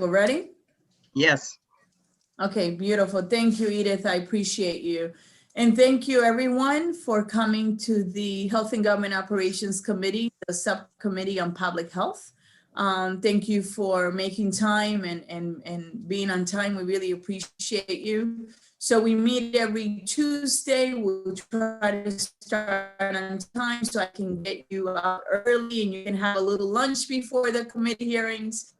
We're ready? Yes. Okay, beautiful. Thank you, Edith. I appreciate you. And thank you, everyone, for coming to the Health and Government Operations Committee, the Subcommittee on Public Health. Thank you for making time and being on time. We really appreciate you. So we meet every Tuesday. We'll try to start on time so I can get you out early and you can have a little lunch before the committee hearings.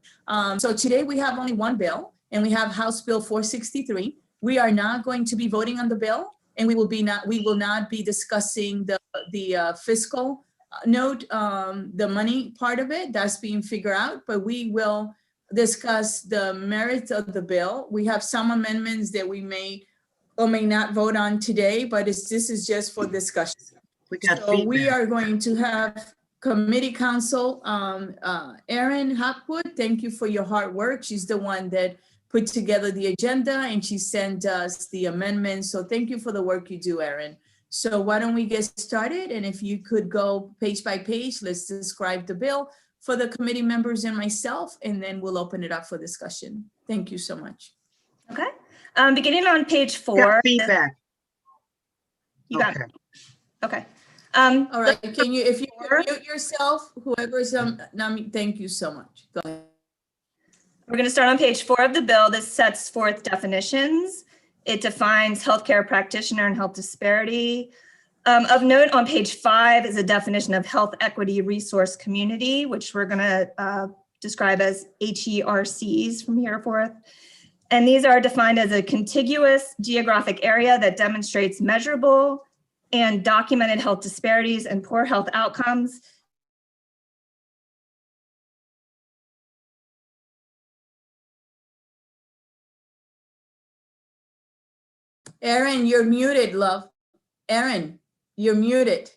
So today we have only one bill, and we have House Bill 463. We are not going to be voting on the bill, and we will not be discussing the fiscal note, the money part of it. That's being figured out, but we will discuss the merits of the bill. We have some amendments that we may or may not vote on today, but this is just for discussion. So we are going to have Committee Counsel, Erin Hopwood. Thank you for your hard work. She's the one that put together the agenda and she sent us the amendments. So thank you for the work you do, Erin. So why don't we get started? And if you could go page by page, let's describe the bill for the committee members and myself, and then we'll open it up for discussion. Thank you so much. Okay. Beginning on page 4. Got feedback. You got it. Okay. All right. Can you, if you mute yourself, whoever's thank you so much. Go ahead. We're going to start on page 4 of the bill. This sets forth definitions. It defines healthcare practitioner and health disparity. Of note, on page 5 is a definition of health equity resource community, which we're going to describe as HERCs from here forth. And these are defined as a contiguous geographic area that demonstrates measurable and documented health disparities and poor health outcomes. Erin, you're muted, love. Erin, you're muted.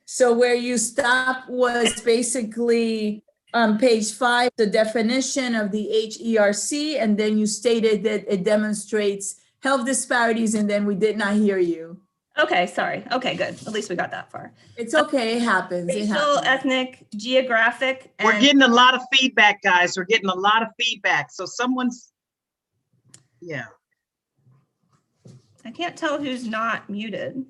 So where you stopped was basically on page 5, the definition of the HERC, and then you stated that it demonstrates health disparities, and then we did not hear you. Okay, sorry. Okay, good. At least we got that far. It's okay, it happens. Racial, ethnic, geographic. We're getting a lot of feedback, guys. We're getting a lot of feedback. So someone's, yeah. I can't tell who's not muted.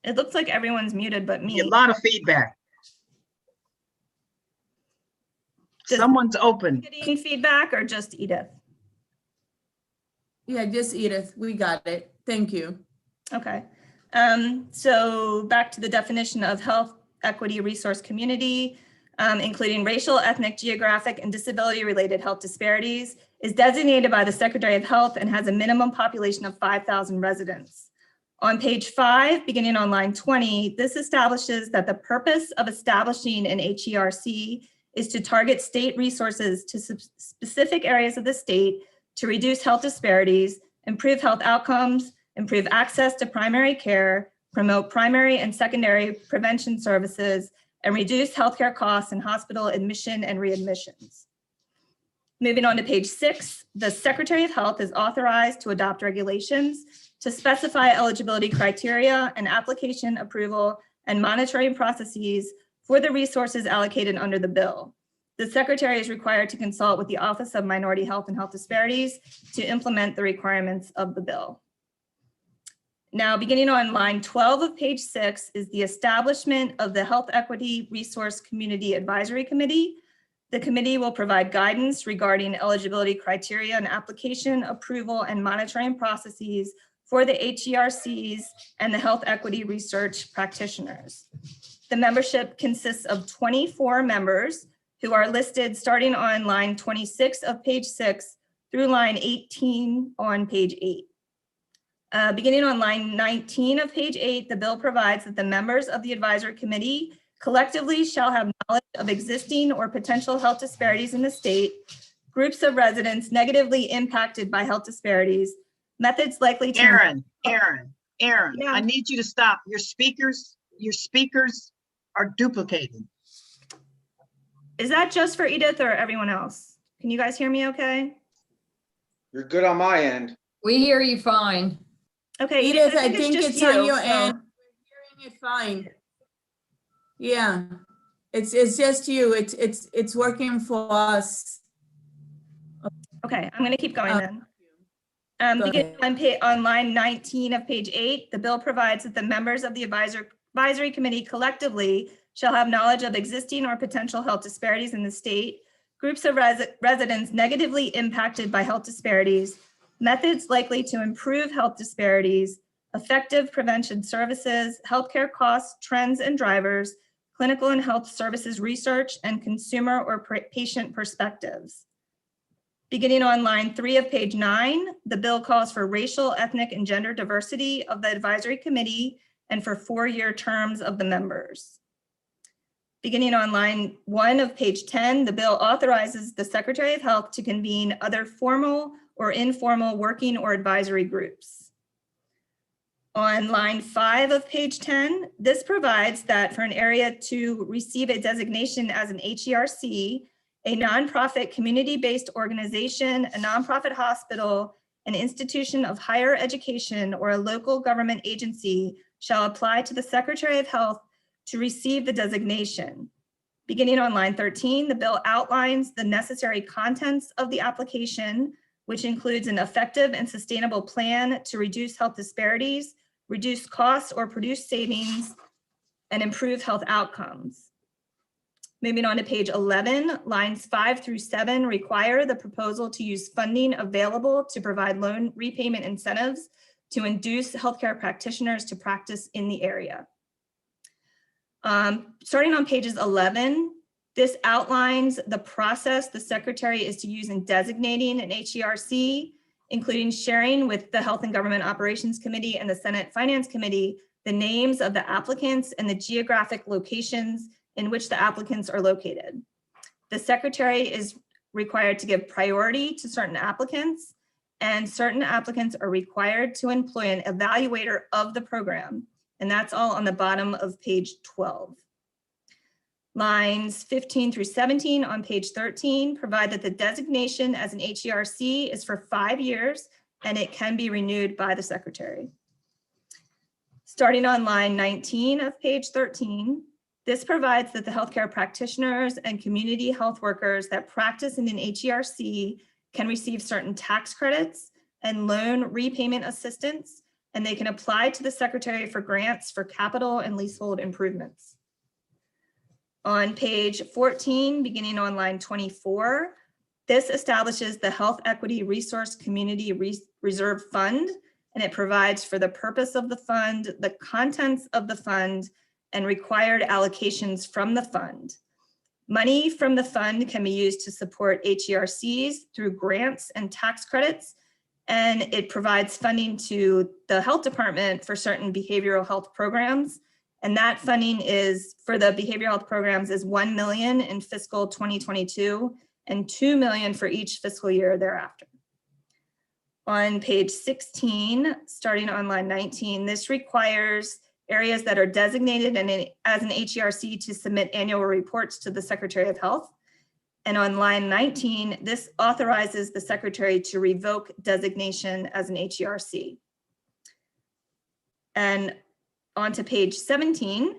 It looks like everyone's muted but me. A lot of feedback. Someone's open. Getting feedback or just Edith? Yeah, just Edith. We got it. Thank you. Okay. So back to the definition of health equity resource community, including racial, ethnic, geographic, and disability-related health disparities, is designated by the Secretary of Health and has a minimum population of 5,000 residents. On page 5, beginning on line 20, this establishes that the purpose of establishing an HERC is to target state resources to specific areas of the state to reduce health disparities, improve health outcomes, improve access to primary care, promote primary and secondary prevention services, and reduce healthcare costs and hospital admission and readmissions. Moving on to page 6, the Secretary of Health is authorized to adopt regulations to specify eligibility criteria and application approval and monitoring processes for the resources allocated under the bill. The Secretary is required to consult with the Office of Minority Health and Health Disparities to implement the requirements of the bill. Now, beginning on line 12 of page 6 is the establishment of the Health Equity Resource Community Advisory Committee. The committee will provide guidance regarding eligibility criteria and application approval and monitoring processes for the HERCs and the health equity research practitioners. The membership consists of 24 members who are listed starting on line 26 of page 6 through line 18 on page 8. Beginning on line 19 of page 8, the bill provides that the members of the advisory committee collectively shall have knowledge of existing or potential health disparities in the state, groups of residents negatively impacted by health disparities, methods likely to— Erin, yeah. I need you to stop. Your speakers are duplicating. Is that just for Edith or everyone else? Can you guys hear me okay? You're good on my end. We hear you fine. Okay, Edith, I think just it's on your so— end. We're hearing it fine. Yeah, it's just you. It's working for us. Okay, I'm going to keep going Um, then. Go Beginning ahead. on line 19 of page 8, the bill provides that the members of the advisory committee collectively shall have knowledge of existing or potential health disparities in the state, groups of residents negatively impacted by health disparities, methods likely to improve health disparities, effective prevention services, healthcare costs, trends and drivers, clinical and health services research, and consumer or patient perspectives. Beginning on line 3 of page 9, the bill calls for racial, ethnic, and gender diversity of the advisory committee and for 4-year terms of the members. Beginning on line 1 of page 10, the bill authorizes the Secretary of Health to convene other formal or informal working or advisory groups. On line 5 of page 10, this provides that for an area to receive a designation as an HERC, a nonprofit community-based organization, a nonprofit hospital, an institution of higher education, or a local government agency shall apply to the Secretary of Health to receive the designation. Beginning on line 13, the bill outlines the necessary contents of the application, which includes an effective and sustainable plan to reduce health disparities, reduce costs or produce savings, and improve health outcomes. Moving on to page 11, lines 5 through 7 require the proposal to use funding available to provide loan repayment incentives to induce healthcare practitioners to practice in the area. Starting on pages 11, this outlines the process the Secretary is to use in designating an HERC, including sharing with the Health and Government Operations Committee and the Senate Finance Committee the names of the applicants and the geographic locations in which the applicants are located. The Secretary is required to give priority to certain applicants, and certain applicants are required to employ an evaluator of the program. And that's all on the bottom of page 12. Lines 15 through 17 on page 13 provide that the designation as an HERC is for 5 years and it can be renewed by the Secretary. Starting on line 19 of page 13, this provides that the healthcare practitioners and community health workers that practice in an HERC can receive certain tax credits and loan repayment assistance, and they can apply to the Secretary for grants for capital and leasehold improvements. On page 14, beginning on line 24, this establishes the Health Equity Resource Community Reserve Fund, and it provides for the purpose of the fund, the contents of the fund, and required allocations from the fund. Money from the fund can be used to support HERCs through grants and tax credits, and it provides funding to the health department for certain behavioral health programs. And that funding is for the behavioral health programs is $1 million in fiscal 2022 and $2 million for each fiscal year thereafter. On page 16, starting on line 19, this requires areas that are designated as an HERC to submit annual reports to the Secretary of Health. And on line 19, this authorizes the Secretary to revoke designation as an HERC. And on to page 17,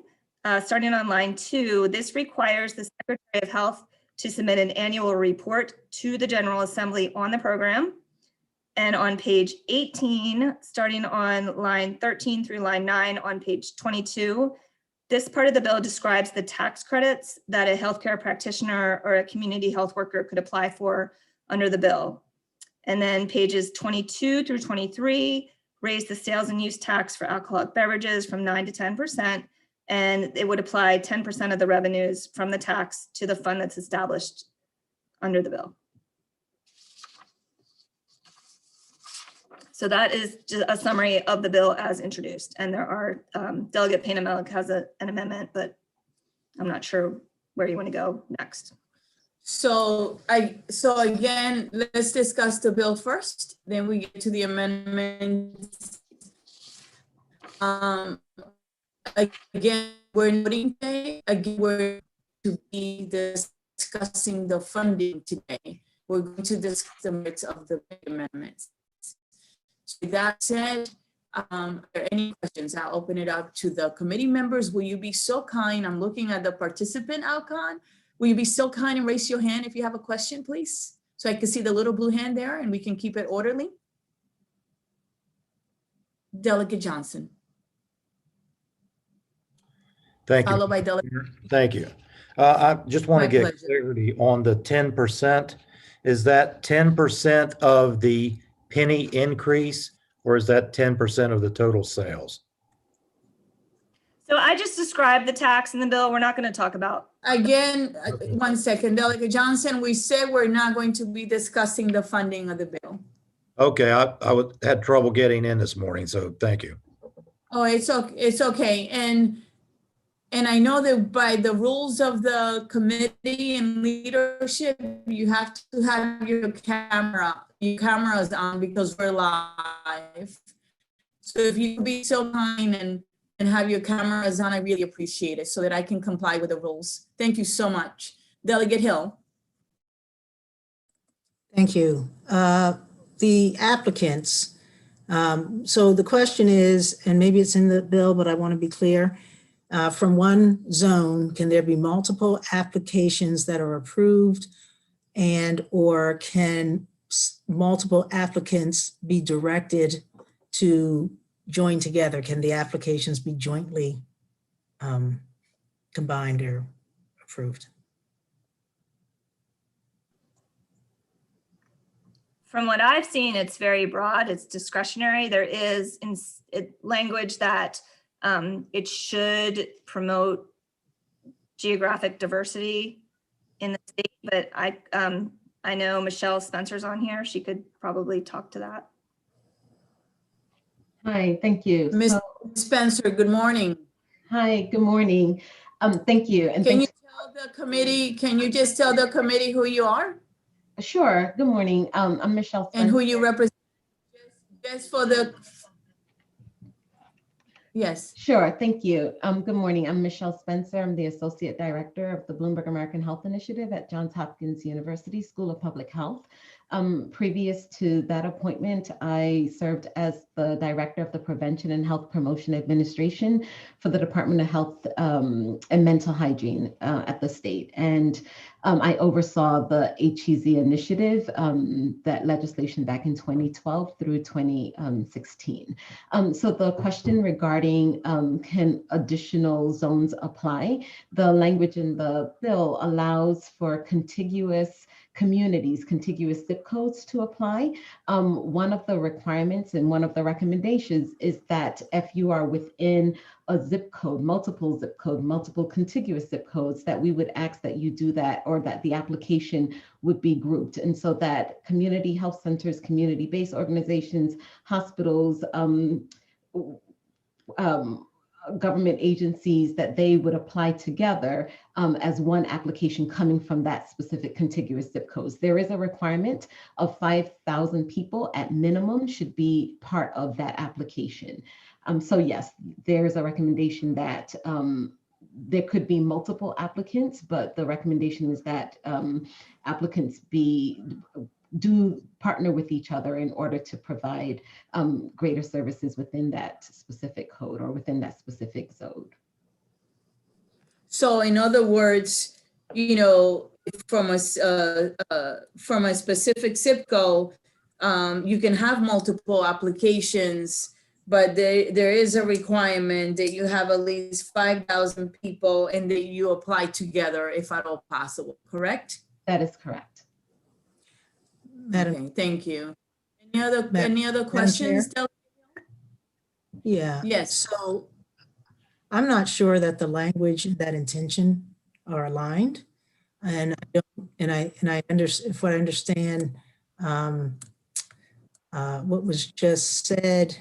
starting on line 2, this requires the Secretary of Health to submit an annual report to the General Assembly on the program. And on page 18, starting on line 13 through line 9 on page 22, this part of the bill describes the tax credits that a healthcare practitioner or a community health worker could apply for under the bill. And then pages 22 through 23 raise the sales and use tax for alcoholic beverages from 9 to 10%, and it would apply 10% of the revenues from the tax to the fund that's established under the bill. So that is just a summary of the bill as introduced. And there are, Delegate Payne-Mellick has an amendment, but I'm not sure where you want to go next. So again, let's discuss the bill first, then we get to the amendments. Again, we're noting today, again, we're to be discussing the funding today. We're going to discuss the merits of the amendments. So with that said, Are there any questions? I'll open it up to the committee members. Will you be so kind? I'm looking at the participant icon. Will you be so kind and raise your hand if you have a question, please? So I can see the little blue hand there and we can keep it orderly. Delegate Johnson, Thank you. followed by Delegate. Thank you. I just want My to get pleasure. clarity on the 10%. Is that 10% of the penny increase, or is that 10% of the total sales? So I just described the tax in the bill. We're not going to talk about. Again, 1 second, Delegate Johnson, we said we're not going to be discussing the funding of the bill. Okay, had trouble getting in this morning, so thank you. Oh, it's okay. And I know that by the rules of the committee and leadership, you have to have your cameras on because we're live. So if you could be so kind and have your cameras on, I really appreciate it so that I can comply with the rules. Thank you so much. Delegate Hill. Thank you. The applicants, so the question is, and maybe it's in the bill, but I want to be clear, from one zone, can there be multiple applications that are approved, and or can multiple applicants be directed to join together? Can the applications be jointly combined or approved? From what I've seen, it's very broad. It's discretionary. There is language that it should promote geographic diversity in the state, but I know Michelle Spencer's on here. She could probably talk to that. Hi, thank you. Ms. Spencer, good morning. Hi, good morning. Thank you. And Can you tell the committee, can you just tell the committee who you are Sure. Good morning. I'm Michelle Spencer. and who you represent? Just for the, yes. Sure. Thank you. Good morning. I'm Michelle Spencer. I'm the Associate Director of the Bloomberg American Health Initiative at Johns Hopkins University School of Public Health. Previous to that appointment, I served as the Director of the Prevention and Health Promotion Administration for the Department of Health and Mental Hygiene at the state. And I oversaw the HEZ initiative, that legislation back in 2012 through 2016. So the question regarding can additional zones apply? The language in the bill allows for contiguous communities, contiguous zip codes to apply. One of the requirements and one of the recommendations is that if you are within a zip code, multiple contiguous zip codes, that we would ask that you do that, or that the application would be grouped. And so that community health centers, community-based organizations, hospitals, government agencies, that they would apply together as one application coming from that specific contiguous zip codes. There is a requirement of 5,000 people at minimum should be part of that application. So yes, there's a recommendation that there could be multiple applicants, but the recommendation is that applicants do partner with each other in order to provide greater services within that specific code or within that specific zone. So in other words, you know, from a specific zip code, you can have multiple applications, but there is a requirement that you have at least 5,000 people and that you apply together if at all possible, correct? That is correct. Madam, Okay, thank you. Any other questions? Del- yeah. Yes. So I'm not sure that the language and that intention are aligned. And I don't, and I understand, if I understand what was just said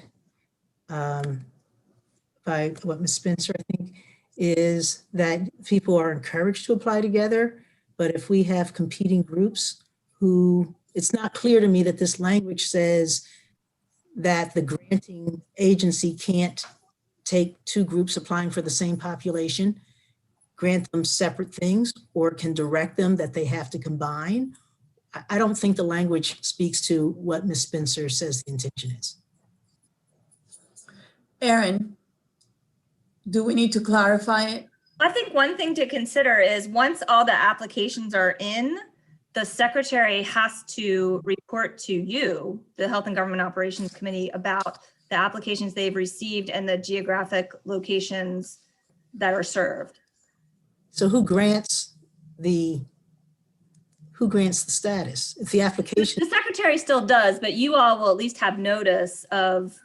by what Ms. Spencer, I think, is that people are encouraged to apply together. But if we have competing groups who, it's not clear to me that this language says that the granting agency can't take two groups applying for the same population, grant them separate things, or can direct them that they have to combine. I don't think the language speaks to what Ms. Spencer says the intention is. Erin, do we need to clarify it? I think one thing to consider is once all the applications are in, the secretary has to report to you, the Health and Government Operations Committee, about the applications they've received and the geographic locations that are served. So who grants the status? If the application, The secretary still does, but you all will at least have notice of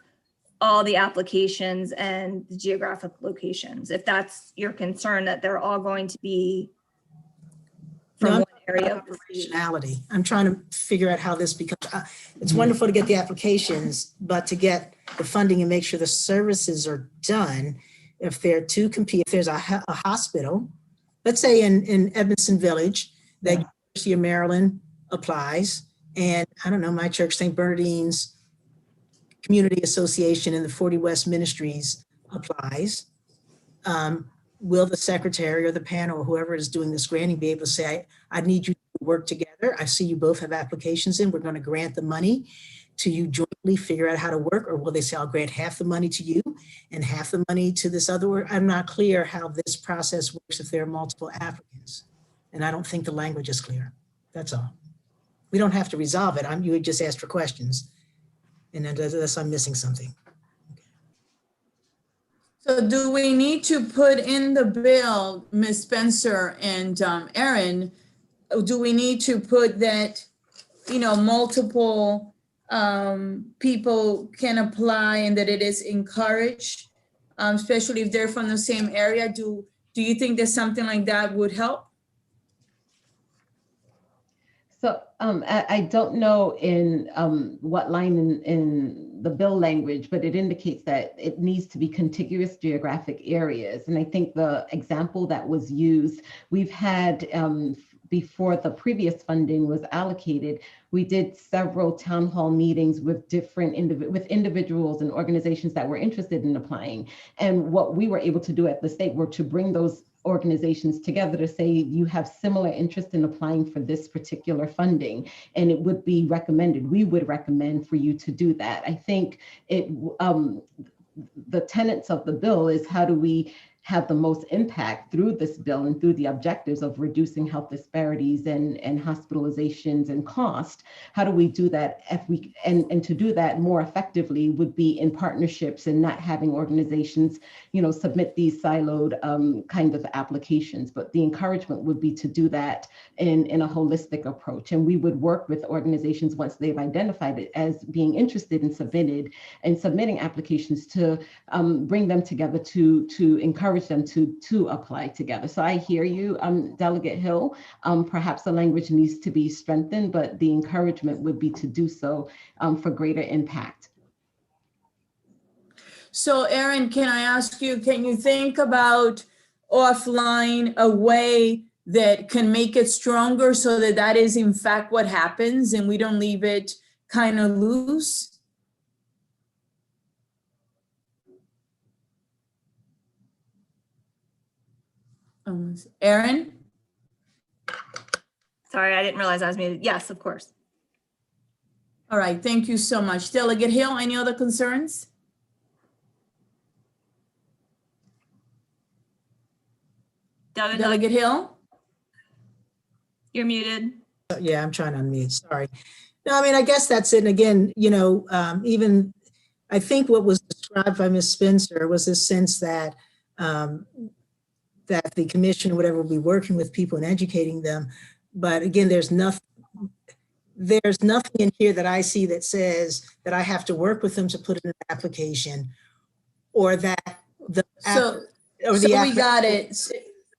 all the applications and the geographic locations, if that's your concern, that they're all going to be from No, one area of the state. operationality. I'm trying to figure out how this becomes, it's wonderful to get the applications, but to get the funding and make sure the services are done, if they're to compete, if there's a hospital, let's say in Edmondson Village, that University of Maryland applies, and I don't know, my church, St. Bernardine's Community Association and the 40 West Ministries applies. Will the secretary or the panel or whoever is doing this granting be able to say, I need you to work together. I see you both have applications in. We're going to grant the money to you jointly, figure out how to work, or will they say, I'll grant half the money to you and half the money to this other work? I'm not clear how this process works if there are multiple applicants. And I don't think the language is clear. That's all. We don't have to resolve it. You would just ask for questions. And unless I'm missing something. So do we need to put in the bill, Ms. Spencer and Erin, do we need to put that, multiple people can apply and that it is encouraged, especially if they're from the same area? Do you think that something like that would help? So I don't know in what line in the bill language, but it indicates that it needs to be contiguous geographic areas. And I think the example that was used, we've had before the previous funding was allocated, we did several town hall meetings with different individuals and organizations that were interested in applying. And what we were able to do at the state were to bring those organizations together to say you have similar interest in applying for this particular funding, and it would be recommended. We would recommend for you to do that. I think the tenets of the bill is how do we have the most impact through this bill and through the objectives of reducing health disparities and hospitalizations and cost. How do we do that? And to do that more effectively would be in partnerships and not having organizations, submit these siloed kind of applications. But the encouragement would be to do that in a holistic approach. And we would work with organizations once they've identified it as being interested in submitting applications to bring them together to encourage them to apply together. So I hear you, Delegate Hill. Perhaps the language needs to be strengthened, but the encouragement would be to do so for greater impact. So Erin, can I ask you, can you think about offline a way that can make it stronger so that that is in fact what happens and we don't leave it kind of loose? Erin? Sorry, I didn't realize I was muted. Yes, of course. All right, thank you so much. Delegate Hill, any other concerns? Delegate Hill? You're muted. Yeah, I'm trying to unmute, sorry. No, I mean, I guess that's it. And again, even I think what was described by Ms. Spencer was this sense that that the commission or whatever will be working with people and educating them. But again, there's nothing in here that I see that says that I have to work with them to put in an application or that we got it.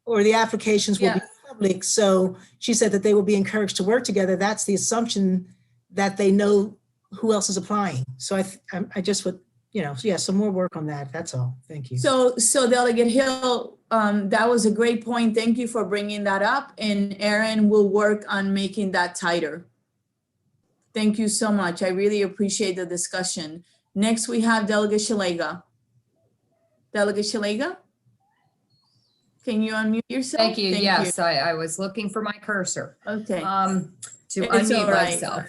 Or the applications will be public. So she said that they will be encouraged to work together. That's the assumption that they know who else is applying. So I just would, some more work on that. That's all. Thank you. So Delegate Hill, that was a great point. Thank you for bringing that up. And Erin will work on making that tighter. Thank you so much. I really appreciate the discussion. Next, we have Delegate Shalega. Delegate Shalega? Can you unmute yourself? Thank you. Yes, I was looking for my cursor. Okay. To It's unmute all right. myself.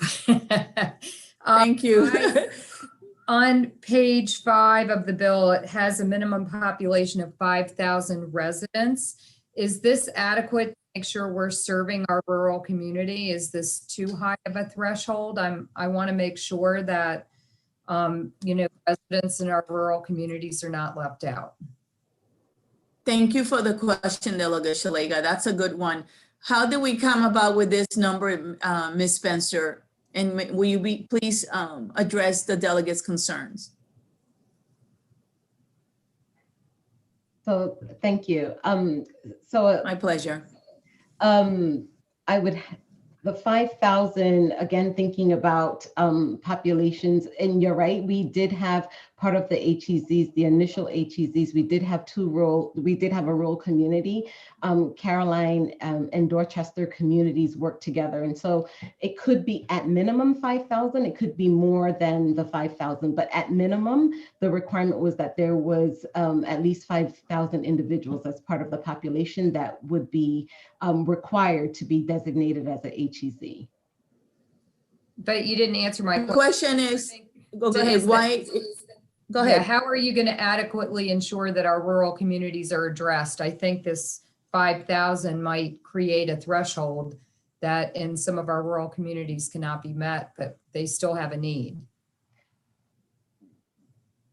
Thank you. On page 5 of the bill, it has a minimum population of 5,000 residents. Is this adequate to make sure we're serving our rural community? Is this too high of a threshold? I want to make sure that, residents in our rural communities are not left out. Thank you for the question, Delegate Shalega. That's a good one. How did we come about with this number, Ms. Spencer? And will you please address the delegates' concerns? So thank you. My pleasure. The 5,000, again, thinking about populations, and you're right, we did have part of the HEZs, the initial HEZs, we did have a rural community. Caroline and Dorchester communities work together. And so it could be at minimum 5,000, it could be more than the 5,000, but at minimum, the requirement was that there was at least 5,000 individuals as part of the population that would be required to be designated as a HEZ. But you didn't answer my The question. question is, go ahead, go Yeah, ahead. how are you going to adequately ensure that our rural communities are addressed? I think this 5,000 might create a threshold that in some of our rural communities cannot be met, but they still have a need.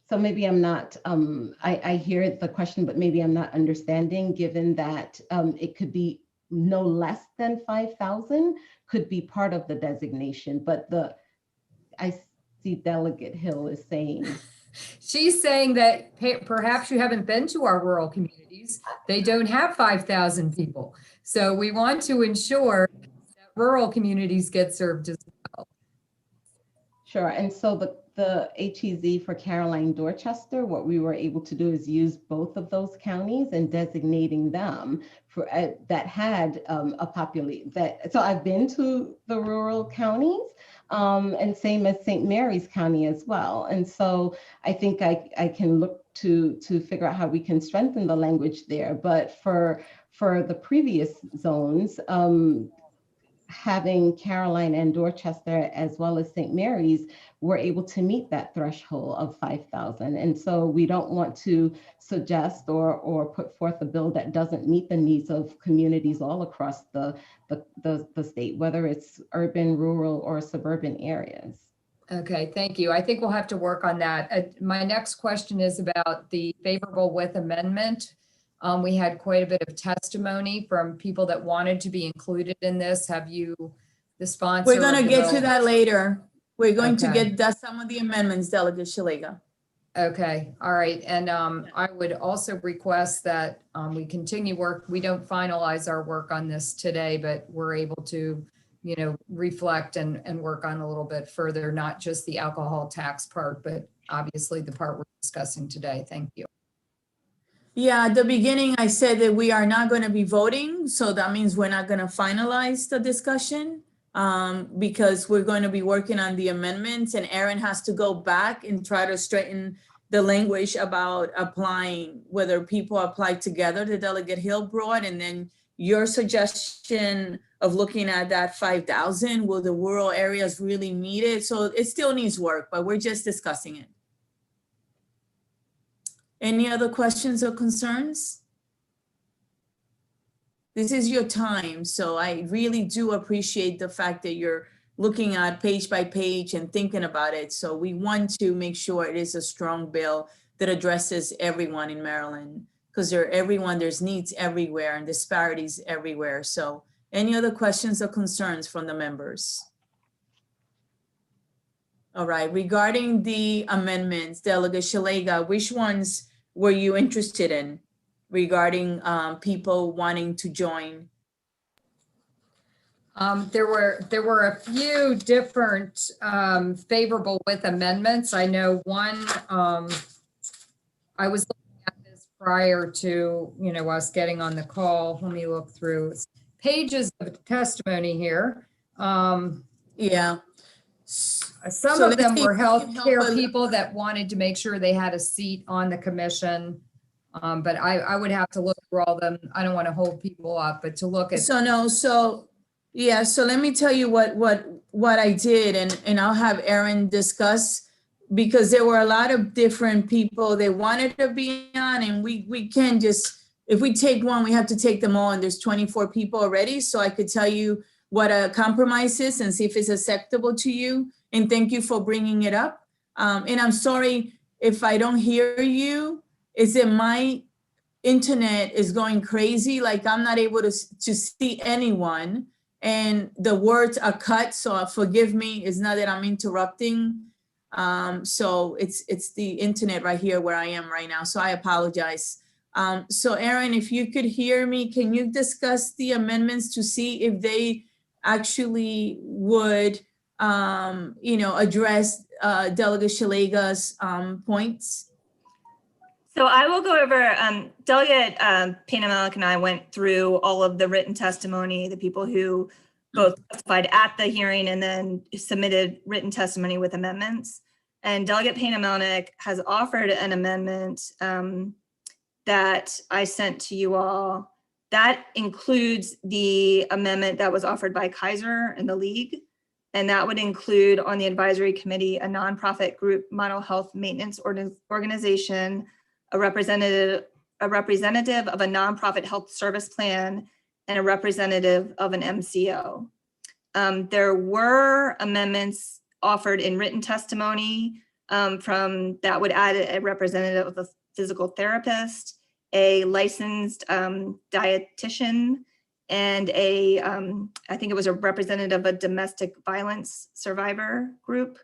So maybe I'm not, I hear the question, but maybe I'm not understanding, given that it could be no less than 5,000 could be part of the designation, but I see Delegate Hill is saying. She's saying that perhaps you haven't been to our rural communities. They don't have 5,000 people. So we want to ensure that rural communities get served as well. Sure, and so the HEZ for Caroline Dorchester, what we were able to do is use both of those counties and designating them for that had a population so I've been to the rural counties and same as St. Mary's County as well. And so I think I can look to figure out how we can strengthen the language there. But for the previous zones, having Caroline and Dorchester as well as St. Mary's were able to meet that threshold of 5,000. And so we don't want to suggest or put forth a bill that doesn't meet the needs of communities all across the state, whether it's urban, rural, or suburban areas. Okay, thank you. I think we'll have to work on that. My next question is about the favorable with amendment. We had quite a bit of testimony from people that wanted to be included in this. Have you, the sponsor? We're going to get to that later. We're going to Okay. get some of the amendments, Delegate Shalega. Okay, all right. And I would also request that we continue work. We don't finalize our work on this today, but we're able to, reflect and work on a little bit further, not just the alcohol tax part, but obviously the part we're discussing today. Thank you. Yeah, at the beginning, I said that we are not going to be voting. So that means we're not going to finalize the discussion because we're going to be working on the amendments, and Aaron has to go back and try to straighten the language about applying, whether people apply together, the Delegate Hill brought, and then your suggestion of looking at that 5,000, will the rural areas really need it? So it still needs work, but we're just discussing it. Any other questions or concerns? This is your time, so I really do appreciate the fact that you're looking at page by page and thinking about it. So we want to make sure it is a strong bill that addresses everyone in Maryland, because there's needs everywhere and disparities everywhere. So any other questions or concerns from the members? All right, regarding the amendments, Delegate Shalega, which ones were you interested in regarding people wanting to join? There were a few different favorable with amendments. I know one, I was looking at this prior to, us getting on the call. Let me look through pages of testimony here. Yeah. Some So of them let's see were if we can help healthcare us. people that wanted to make sure they had a seat on the commission. But I would have to look through all of them. I don't want to hold people up, but to look at. So let me tell you what I did, and I'll have Aaron discuss because there were a lot of different people that wanted to be on, and we can't just, if we take one, we have to take them all, and there's 24 people already. So I could tell you what a compromise is and see if it's acceptable to you. And thank you for bringing it up. And I'm sorry if I don't hear you. Is that my internet is going crazy? Like I'm not able to see anyone, and the words are cut. So forgive me. It's not that I'm interrupting. So it's the internet right here where I am right now. So I apologize. So Aaron, if you could hear me, can you discuss the amendments to see if they actually would, address Delegate Shalega's points? So I will go over, Delegate Pena-Malik and I went through all of the written testimony, the people who both testified at the hearing and then submitted written testimony with amendments. And Delegate Pena-Malik has offered an amendment that I sent to you all. That includes the amendment that was offered by Kaiser and the League. And that would include on the advisory committee, a nonprofit group mental health maintenance organization, a representative of a nonprofit health service plan, and a representative of an MCO. There were amendments offered in written testimony from that would add a representative of a physical therapist, a licensed dietitian, and I think it was a representative of a domestic violence survivor group.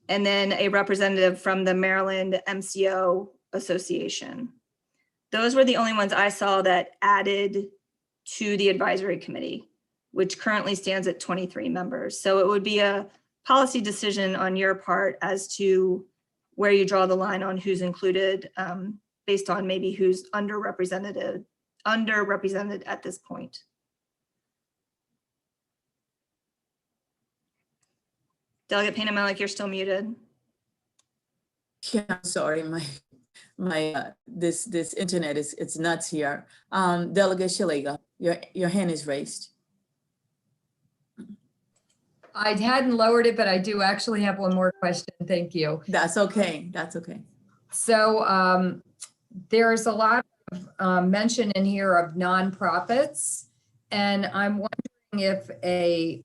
And then a representative from the Maryland MCO Association. Those were the only ones I saw that added to the advisory committee, which currently stands at 23 members. So it would be a policy decision on your part as to where you draw the line on who's included based on maybe who's underrepresented at this point. Delegate Pena-Malik, you're still muted. Yeah, I'm sorry, this internet it's nuts here. Delegate Shalega, your hand is raised. I hadn't lowered it, but I do actually have one more question. Thank you. That's okay. That's okay. So there's a lot of mention in here of nonprofits, and I'm wondering if a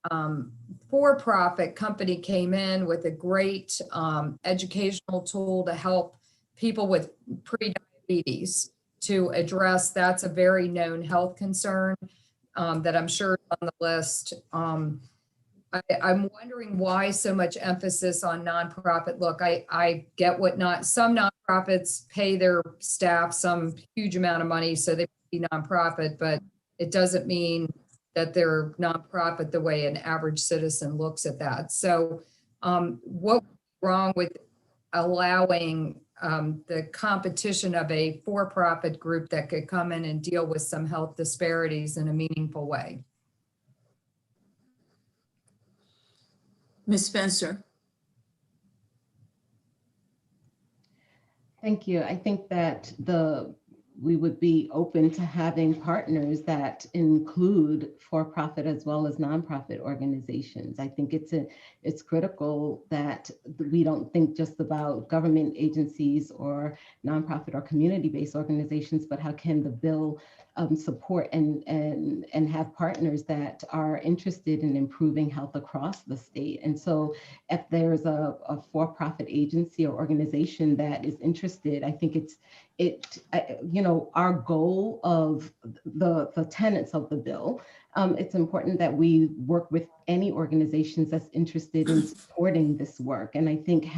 for-profit company came in with a great educational tool to help people with pre-diabetes to address, that's a very known health concern that I'm sure is on the list. I'm wondering why so much emphasis on nonprofit. Look, I get some nonprofits pay their staff some huge amount of money, so they be nonprofit, but it doesn't mean that they're nonprofit the way an average citizen looks at that. So what would be wrong with allowing the competition of a for-profit group that could come in and deal with some health disparities in a meaningful way? Ms. Spencer. Thank you. I think that we would be open to having partners that include for-profit as well as nonprofit organizations. I think it's critical that we don't think just about government agencies or nonprofit or community-based organizations, but how can the bill support and have partners that are interested in improving health across the state. And so if there's a for-profit agency or organization that is interested, I think our goal of the tenets of the bill, it's important that we work with any organizations that's interested in supporting this work. And I think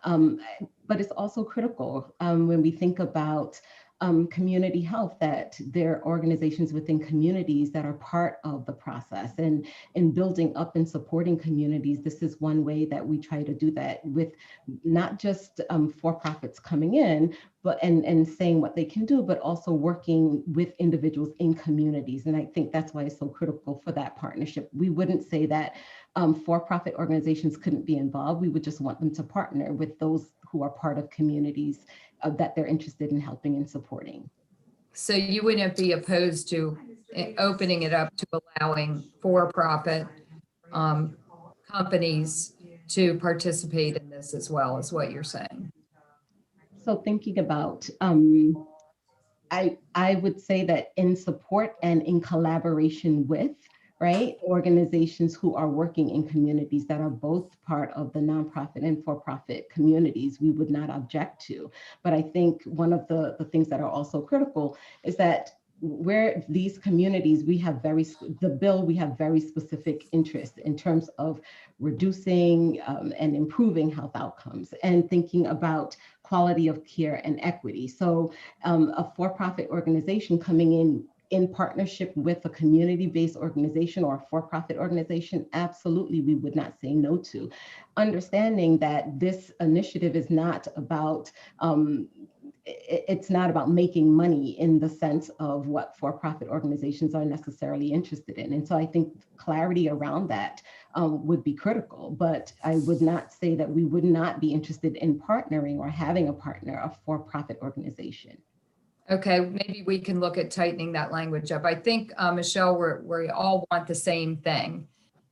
but it's also critical when we think about community health, that there are organizations within communities that are part of the process, and in building up and supporting communities. This is one way that we try to do that, with not just for-profits coming in, but and saying what they can do, but also working with individuals in communities. And I think that's why it's so critical for that partnership. We wouldn't say that for-profit organizations couldn't be involved. We would just want them to partner with those who are part of communities that they're interested in helping and supporting. So you wouldn't be opposed to opening it up to allowing for-profit companies to participate in this as well, is what you're saying. So thinking about, I would say that in support and in collaboration with, right, organizations who are working in communities that are both part of the nonprofit and for-profit communities, we would not object to. But I think one of the things that are also critical is that where these communities, we have very specific interests in terms of reducing and improving health outcomes and thinking about quality of care and equity. So a for-profit organization coming in partnership with a community-based organization or a for-profit organization, absolutely, we would not say no to. Understanding that this initiative is not about, it's not about making money in the sense of what for-profit organizations are necessarily interested in. And so I think clarity around that would be critical, but I would not say that we would not be interested in partnering or having a partner, a for-profit organization. Okay, maybe we can look at tightening that language up. I think, Michelle, we all want the same thing.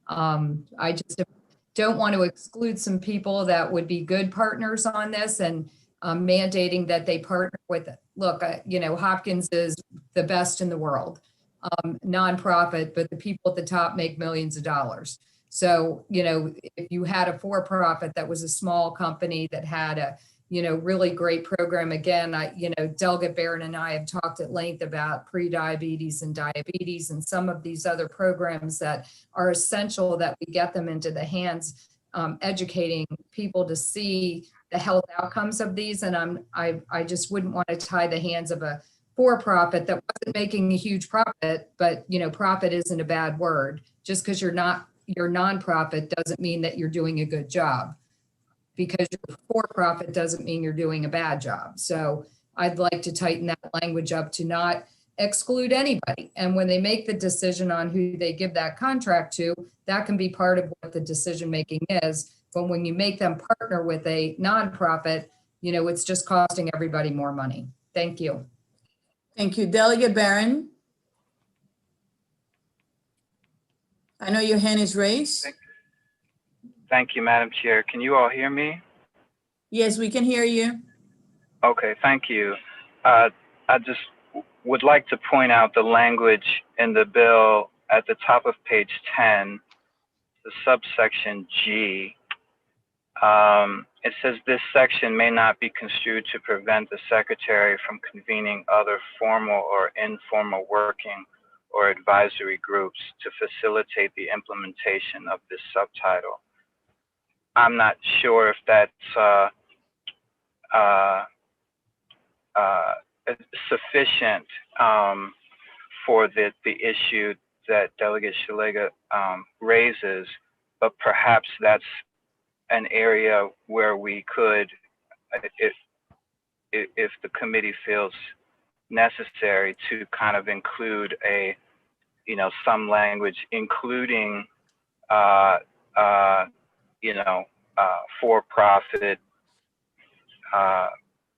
I just don't want to exclude some people that would be good partners on this, and mandating that they partner with it. Look, you know, Hopkins is the best in the world, nonprofit, but the people at the top make millions of dollars. So, you know, if you had a for-profit that was a small company that had a, you know, really great program, again, you know, Delegate Barron and I have talked at length about pre-diabetes and diabetes and some of these other programs that are essential that we get them into the hands, educating people to see the health outcomes of these. And I just wouldn't want to tie the hands of a for-profit that wasn't making a huge profit, but, you know, profit isn't a bad word. Just because you're nonprofit doesn't mean that you're doing a good job. Because you're for-profit doesn't mean you're doing a bad job. So I'd like to tighten that language up to not exclude anybody. And when they make the decision on who they give that contract to, that can be part of what the decision-making is. But when you make them partner with a nonprofit, you know, it's just costing everybody more money. Thank you. Thank you. Delegate Barron. I know your hand is raised. Thank you, Madam Chair. Can you all hear me? Yes, we can hear you. Okay, thank you. I just would like to point out the language in the bill at the top of page 10, the subsection G. It says this section may not be construed to prevent the Secretary from convening other formal or informal working or advisory groups to facilitate the implementation of this subtitle. I'm not sure if that's sufficient for the issue that Delegate Shalega raises, but perhaps that's an area where we could, if the committee feels necessary, to kind of include a, you know, some language including you know, for-profit,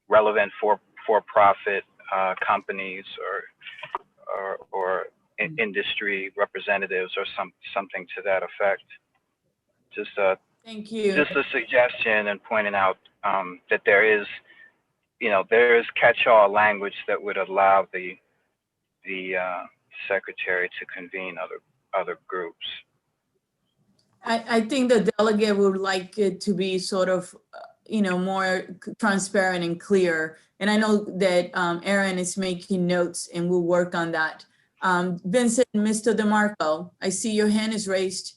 relevant for-profit companies or industry representatives or something to that effect. Just Thank you. just a suggestion and pointing out that there is, you know, there is catch-all language that would allow the secretary to convene other groups. I think the delegate would like it to be sort of, you know, more transparent and clear. And I know that Aaron is making notes and we'll work on that. Vincent, Mr. DeMarco, I see your hand is raised.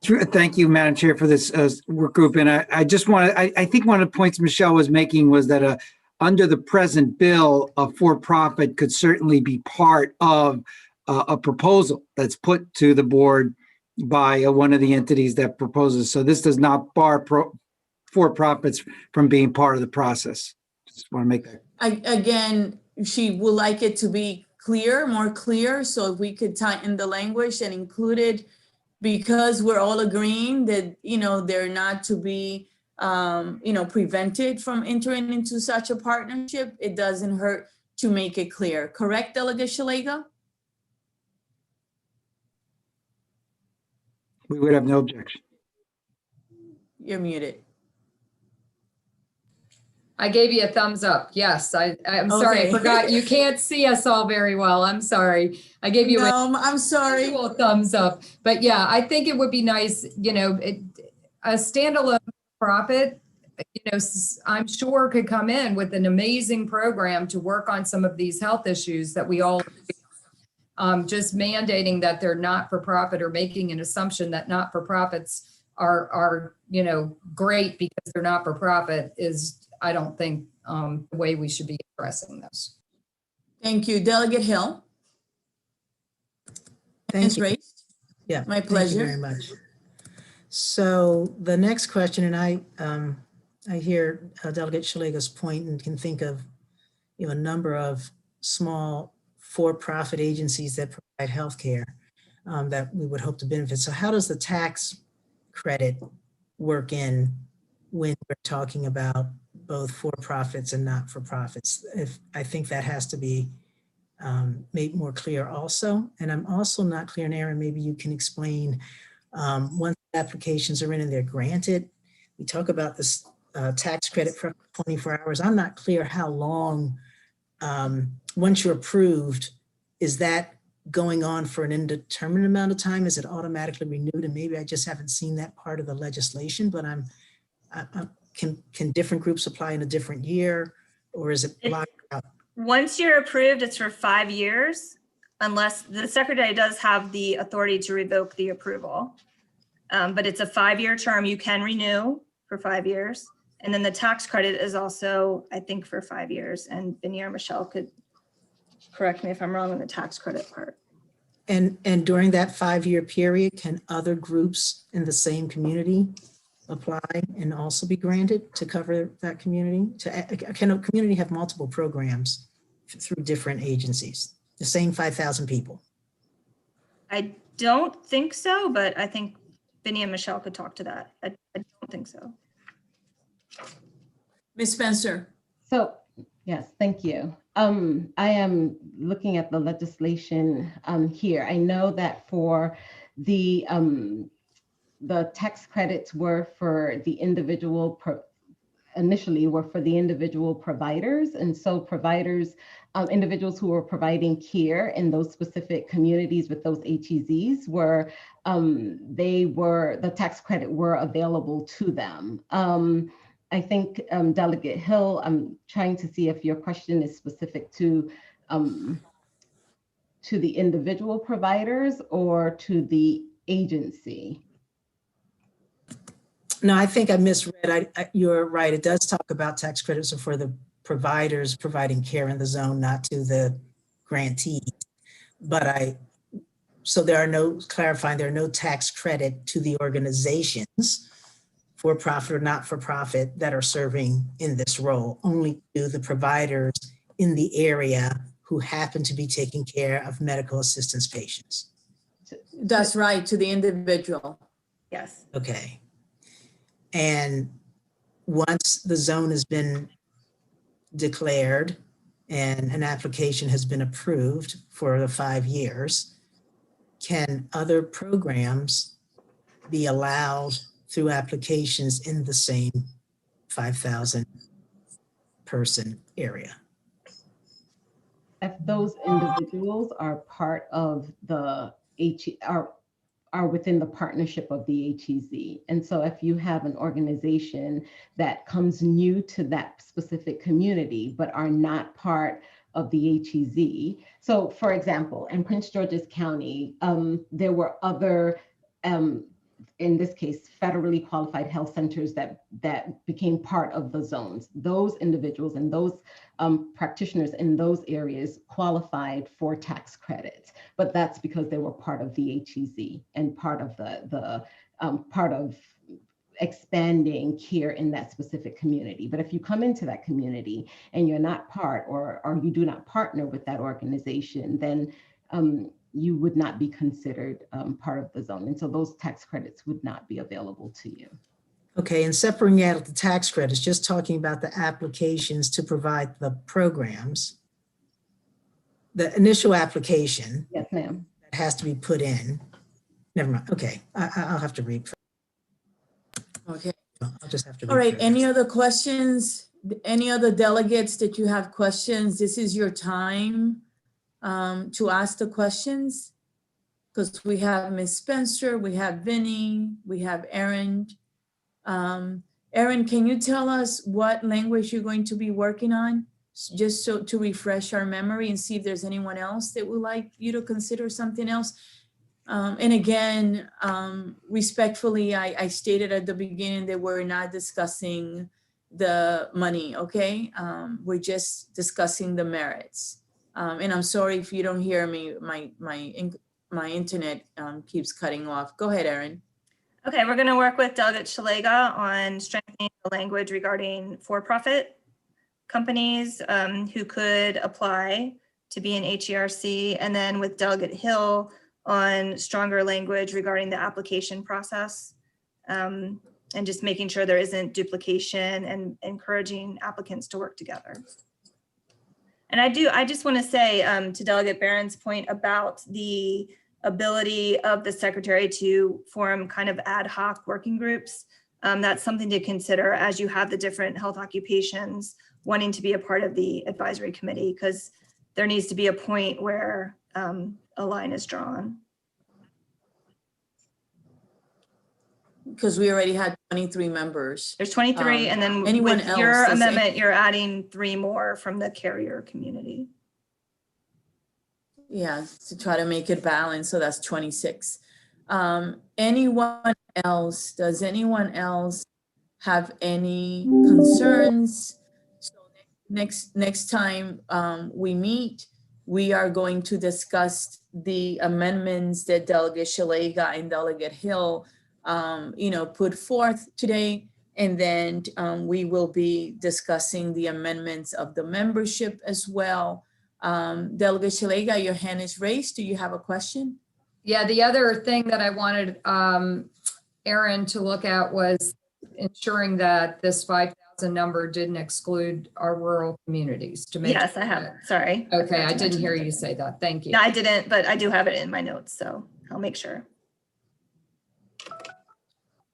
Thank you, Madam Chair, for this work group. And I just want to, I think one of the points Michelle was making was that under the present bill, a for-profit could certainly be part of a proposal that's put to the board by one of the entities that proposes. So this does not bar for-profits from being part of the process. Just want to make that. Again, she would like it to be clear, more clear. So if we could tighten the language and include it, because we're all agreeing that, you know, they're not to be, you know, prevented from entering into such a partnership, it doesn't hurt to make it clear. Correct, Delegate Shalega? We would have no objection. You're muted. I gave you a thumbs up. Yes, I'm sorry. I Okay. forgot. You can't see us all very well. I'm sorry. I gave you a No, I'm sorry. visual thumbs up. But yeah, I think it would be nice, a standalone profit, I'm sure could come in with an amazing program to work on some of these health issues that we all, just mandating that they're not for profit or making an assumption that not for profits are great because they're not for profit is, I don't think, the way we should be addressing those. Thank you. Delegate Hill. Thank Hands you. raised. Yeah. My Thank you pleasure. very much. So the next question, and I hear Delegate Shalega's point and can think of a number of small for-profit agencies that provide healthcare that we would hope to benefit. So how does the tax credit work in when we're talking about both for-profits and not-for-profits? I think that has to be made more clear also. And I'm also not clear, and Aaron, maybe you can explain, once applications are in and they're granted, we talk about this tax credit for 24 hours. I'm not clear how long, once you're approved, is that going on for an indeterminate amount of time? Is it automatically renewed? And maybe I just haven't seen that part of the legislation, but can different groups apply in a different year, or is it blocked out? Once you're approved, it's for 5 years, unless the secretary does have the authority to revoke the approval. But it's a 5-year term. You can renew for 5 years. And then the tax credit is also, I think, for 5 years. And Vinny or Michelle could correct me if I'm wrong on the tax credit part. And during that 5-year period, can other groups in the same community apply and also be granted to cover that community? Can a community have multiple programs through different agencies, the same 5,000 people? I don't think so, but I think Vinny and Michelle could talk to that. I don't think so. Ms. Spencer. So, yes, thank you. I am looking at the legislation here. I know that for the tax credits were for the individual, initially were for the individual providers. And so providers, individuals who were providing care in those specific communities with those HEZs were, the tax credit were available to them. I think Delegate Hill, I'm trying to see if your question is specific to the individual providers or to the agency. No, I think I misread. You're right. It does talk about tax credits are for the providers providing care in the zone, not to the grantee. But so there are no, clarifying, there are no tax credit to the organizations, for profit or not for profit, that are serving in this role, only to the providers in the area who happen to be taking care of medical assistance patients. That's right, to the individual. Yes. Okay. And once the zone has been declared and an application has been approved for the 5 years, can other programs be allowed through applications in the same 5,000 person area? If those individuals are part of the are within the partnership of the HEZ. And so if you have an organization that comes new to that specific community, but are not part of the HEZ. So for example, in Prince George's County, there were other, in this case, federally qualified health centers that became part of the zones. Those individuals and those practitioners in those areas qualified for tax credits, but that's because they were part of the HEZ and part of part of expanding care in that specific community. But if you come into that community and you're not part, or you do not partner with that organization, then you would not be considered part of the zone. And so those tax credits would not be available to you. Okay, and separating out the tax credits, just talking about the applications to provide the programs, the initial application. Yes, ma'am. That has to be put in. Never mind. Okay, I'll have to read. Okay, I'll just have to. All right, read any other questions? Any other delegates that you have questions? This is your time to ask the questions. Because we have Ms. Spencer, we have Vinny, we have Erin. Erin, can you tell us what language you're going to be working on? Just so to refresh our memory and see if there's anyone else that would like you to consider something else. And again, respectfully, I stated at the beginning that we're not discussing the money, okay? We're just discussing the merits. And I'm sorry if you don't hear me, my internet keeps cutting off. Go ahead, Erin. Okay, we're going to work with Delegate Shalega on strengthening the language regarding for-profit companies who could apply to be an HERC, and then with Delegate Hill on stronger language regarding the application process, and just making sure there isn't duplication and encouraging applicants to work together. And I just want to say to Delegate Barron's point about the ability of the secretary to form kind of ad hoc working groups, that's something to consider as you have the different health occupations wanting to be a part of the advisory committee, because there needs to be a point where a line is drawn. Because we already had 23 members. There's 23, and then anyone with your else, amendment, you're adding 3 more from the carrier community. Yeah, to try to make it balanced, so that's 26. Anyone else, does anyone else have any concerns? So next time we meet, we are going to discuss the amendments that Delegate Shalega and Delegate Hill put forth today. And then we will be discussing the amendments of the membership as well. Delegate Shalega, your hand is raised. Do you have a question? Yeah, the other thing that I wanted Erin to look at was ensuring that this 5,000 number didn't exclude our rural communities. To make Yes, I have. Sorry. Okay, I didn't hear you say that. Thank you. No, I didn't, but I do have it in my notes, so I'll make sure.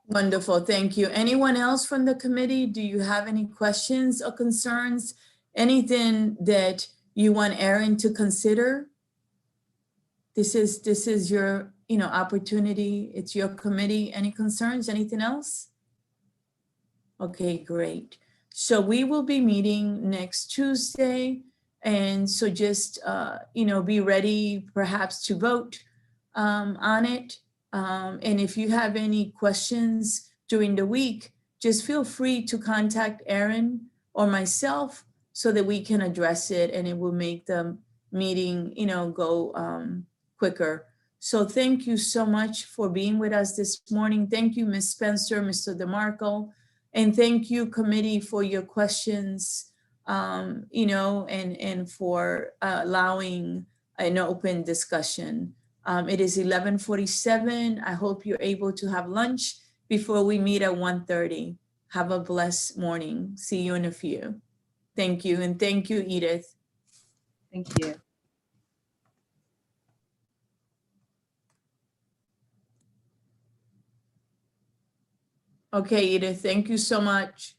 Wonderful, thank you. Anyone else from the committee? Do you have any questions or concerns? Anything that you want Erin to consider? This is your opportunity. It's your committee. Any concerns? Anything else? Okay, great. So we will be meeting next Tuesday, and so just be ready perhaps to vote on it. And if you have any questions during the week, just feel free to contact Erin or myself so that we can address it, and it will make the meeting, go quicker. So thank you so much for being with us this morning. Thank you, Ms. Spencer, Mr. DeMarco, and thank you, committee, for your questions, and for allowing an open discussion. It is 11:47. I hope you're able to have lunch before we meet at 1:30. Have a blessed morning. See you in a few. Thank you. And thank you, Edith. Thank you. Okay, Edith, thank you so much.